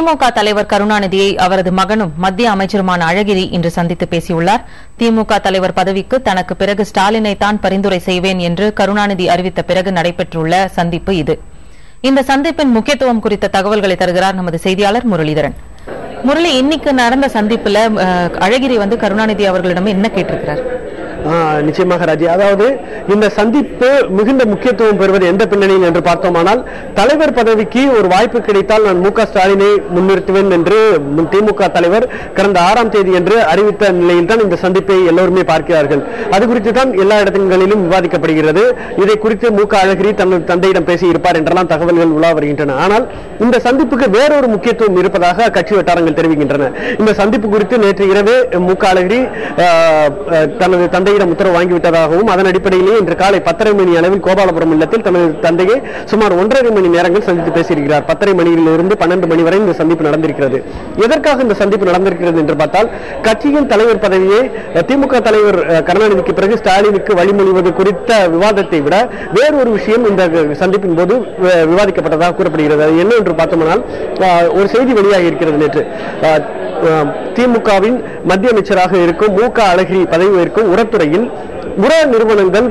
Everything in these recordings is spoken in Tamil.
திமுக தலைவர் கருணாநிதியை அவரது மகனும் மத்திய அமைச்சருமான அழகிரி இன்று சந்தித்து பேசியுள்ளார். திமுக தலைவர் பதவிக்கு தனக்கு பிறகு ஸ்டாலினை தான் பரிந்துரை செய்வேன் என்று கருணாநிதி அறிவித்த பிறகு நடைபெற்றுள்ள சந்திப்பு இது. இந்த சந்திப்பின் முக்கியத்துவம் குறித்த தகவல்களை தருகிறார் நமது செய்தியாளர் முரளிதரன். முரளி, இன்னைக்கு நடந்த சந்திப்புல அழகிரி கருணாநிதி அவர்களிடம் என்ன கேட்டிருக்கிறார்? நிச்சயமாக ராஜி, அதாவது இந்த சந்திப்பு மிகுந்த முக்கியத்துவம் பெறுவது எந்த பின்னணியில் என்று பார்த்தோமானால், தலைவர் பதவிக்கு ஒரு வாய்ப்பு கிடைத்தால் நான் மு க ஸ்டாலினை முன்னிறுத்துவேன் என்று திமுக தலைவர் கடந்த 6ஆம் தேதி என்று அறிவித்த நிலையில் தான் இந்த சந்திப்பை எல்லோருமே பார்க்கிறார்கள். அது குறித்து தான் எல்லா இடங்களிலும் விவாதிக்கப்படுகிறது. இதை குறித்து மு க அழகிரி தனது தந்தையிடம் பேசி இருப்பார் என்றெல்லாம் தகவல்கள் உலா வருகின்றன. ஆனால் இந்த சந்திப்புக்கு வேறொரு முக்கியத்துவம் இருப்பதாக கட்சி வட்டாரங்கள் தெரிவிக்கின்றன. இந்த சந்திப்பு குறித்து நேற்று இரவே மு க அழகிரி தனது தந்தையிடம் உத்தரவு வாங்கிவிட்டதாகவும், அதன் அடிப்படையிலேயே இன்று காலை 10:30 மணி அளவில் கோபாலபுரம் இல்லத்தில் தனது தந்தையை சுமார் 1.5 மணி நேரங்கள் சந்தித்து பேசியிருக்கிறார். 10:30 மணியிலிருந்து 12 மணி வரை இந்த சந்திப்பு நடந்திருக்கிறது. எதற்காக இந்த சந்திப்பு நடந்திருக்கிறது என்று பார்த்தால், கட்சியின் தலைவர் பதவியை திமுக தலைவர் கருணாநிதிக்கு பிறகு ஸ்டாலினுக்கு வழிமொழிவது குறித்த விவாதத்தை விட வேறொரு விஷயம் இந்த சந்திப்பின் போது விவாதிக்கப்பட்டதாக கூறப்படுகிறது. அது என்ன என்று பார்த்தோம்னால், ஒரு செய்தி வெளியாகி இருக்கிறது. நேற்று திமுகவின் மத்திய அமைச்சராக இருக்கும் மு க அழகிரி பதவி ஏற்கும் உரத்துறையில் உர நிறுவனங்கள்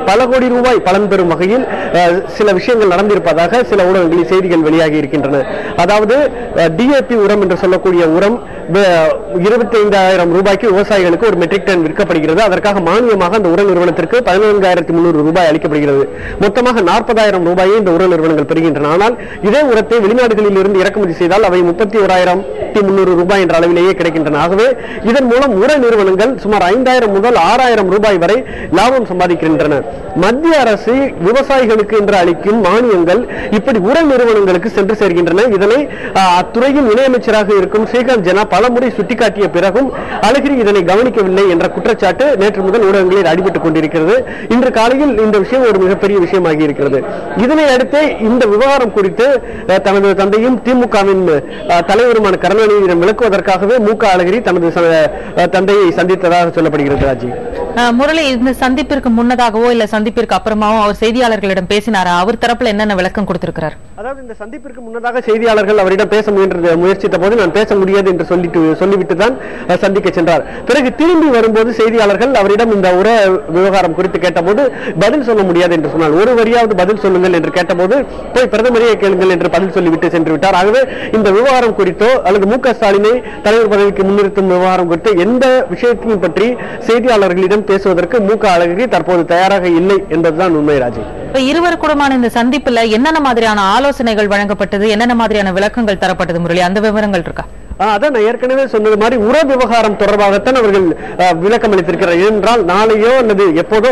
பல கோடி ரூபாய் பலன் பெறும் வகையில் சில விஷயங்கள் நடந்திருப்பதாக சில ஊடகங்களில் செய்திகள் வெளியாகி இருக்கின்றன. அதாவது டிஏபி உரம் என்று சொல்லக்கூடிய உரம் 25,000 ரூபாய்க்கு விவசாயிகளுக்கு ஒரு மெட்ரிக் டன் விற்கப்படுகிறது. அதற்காக மானியமாக அந்த உர நிறுவனத்திற்கு 14,300 ரூபாய் அளிக்கப்படுகிறது. மொத்தமாக 40,000 ரூபாயை இந்த உர நிறுவனங்கள் பெறுகின்றன. ஆனால் இதே உரத்தை வெளிநாடுகளில் இருந்து இறக்குமதி செய்தால் அவை 31,300 ரூபாய் என்ற அளவிலேயே கிடைக்கின்றன. ஆகவே இதன் மூலம் உர நிறுவனங்கள் சுமார் 5,000 முதல் 6,000 ரூபாய் வரை லாபம் சம்பாதிக்கின்றன. மத்திய அரசு விவசாயிகளுக்கு என்று அளிக்கும் மானியங்கள் இப்படி உர நிறுவனங்களுக்கு சென்று சேர்கின்றன. இதனை அத்துறையின் இணையமைச்சராக இருக்கும் ஸ்ரீகாந்த் ஜனா பலமுறை சுட்டிக்காட்டிய பிறகும் அழகிரி இதனை கவனிக்கவில்லை என்ற குற்றச்சாட்டு நேற்று முதல் ஊடகங்களில் அடிபட்டுக் கொண்டிருக்கிறது. இன்று காலையில் இந்த விஷயம் ஒரு மிகப்பெரிய விஷயமாகி இருக்கிறது. இதனை அடுத்து இந்த விவகாரம் குறித்து தனது தந்தையும் திமுகவின் தலைவருமான கருணாநிதியிடம் விளக்குவதற்காகவே மு க அழகிரி தனது தந்தையை சந்தித்ததாக சொல்லப்படுகிறது. ராஜி, முரளி, இந்த சந்திப்பிற்கு முன்னதாகவோ இல்ல சந்திப்பிற்கு அப்புறமாவோ அவர் செய்தியாளர்களிடம் பேசினாரா? அவர் தரப்புல என்னென்ன விளக்கம் கொடுத்திருக்கிறார்? அதாவது இந்த சந்திப்பிற்கு முன்னதாக செய்தியாளர்கள் அவரிடம் பேச முயற்சித்த போது நான் பேச முடியாது என்று சொல்லிவிட்டு தான் சந்திக்க சென்றார். பிறகு திரும்பி வரும்போது செய்தியாளர்கள் அவரிடம் இந்த உர விவகாரம் குறித்து கேட்டபோது பதில் சொல்ல முடியாது என்று சொன்னார். ஒரு வரியாவது பதில் சொல்லுங்கள் என்று கேட்டபோது போய் பிரதமரையே கேளுங்கள் என்று பதில் சொல்லிவிட்டு சென்று விட்டார். ஆகவே இந்த விவகாரம் குறித்தோ அல்லது மு க ஸ்டாலினை தலைவர் பதவிக்கு முன்னிறுத்தும் விவகாரம் குறித்து எந்த விஷயத்தையும் பற்றி செய்தியாளர்களிடம் பேசுவதற்கு மு க அழகிரி தற்போது தயாராக இல்லை என்பதுதான் உண்மை. ராஜி, இருவருக்குமான இந்த சந்திப்புல என்னென்ன மாதிரியான ஆலோசனைகள் வழங்கப்பட்டது, என்னென்ன மாதிரியான விளக்கங்கள் தரப்பட்டது முரளி, அந்த விவரங்கள் இருக்கா? அதான் நான் ஏற்கனவே சொன்னது மாதிரி உர விவகாரம் தொடர்பாகத்தான் அவர்கள் விளக்கம் அளித்திருக்கிறார். ஏனென்றால் நாளையோ அல்லது எப்போதோ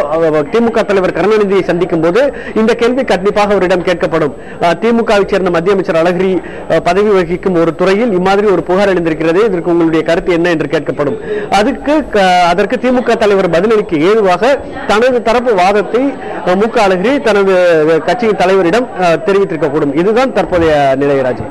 திமுக தலைவர் கருணாநிதியை சந்திக்கும் போது இந்த கேள்வி கண்டிப்பாக அவரிடம் கேட்கப்படும். திமுகவை சேர்ந்த மத்திய அமைச்சர் அழகிரி பதவி வகிக்கும் ஒரு துறையில் இம்மாதிரி ஒரு புகார் எழுந்திருக்கிறது, இதற்கு உங்களுடைய கருத்து என்ன என்று கேட்கப்படும். அதற்கு திமுக தலைவர் பதிலளிக்க ஏதுவாக தனது தரப்பு வாதத்தை மு க அழகிரி தனது கட்சியின் தலைவரிடம் தெரிவித்திருக்கக்கூடும். இதுதான் தற்போதைய நிலை. ராஜி.